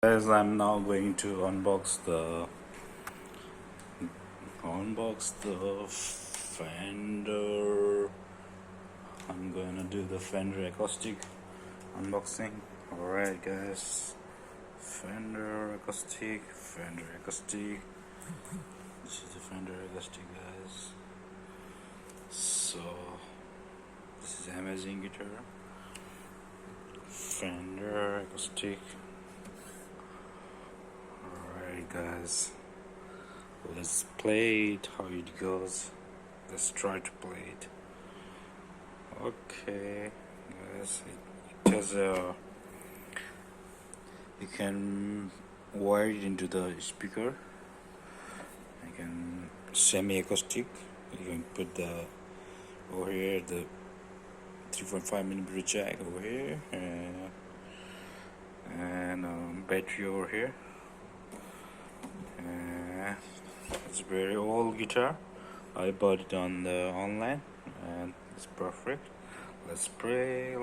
Guys, I'm now going to unbox the Fender. I'm going to do the Fender acoustic unboxing. Alright guys, Fender acoustic. This is the Fender acoustic, guys. So this is amazing guitar, Fender acoustic. Alright guys, let's play it, how it goes. Let's try to play it. Okay guys, it has a, you can wire it into the speaker. You can semi-acoustic. You can put the over here the 3.5mm jack over here, and battery over here. It's a very old guitar. I bought it on the online and it's perfect. Let's play.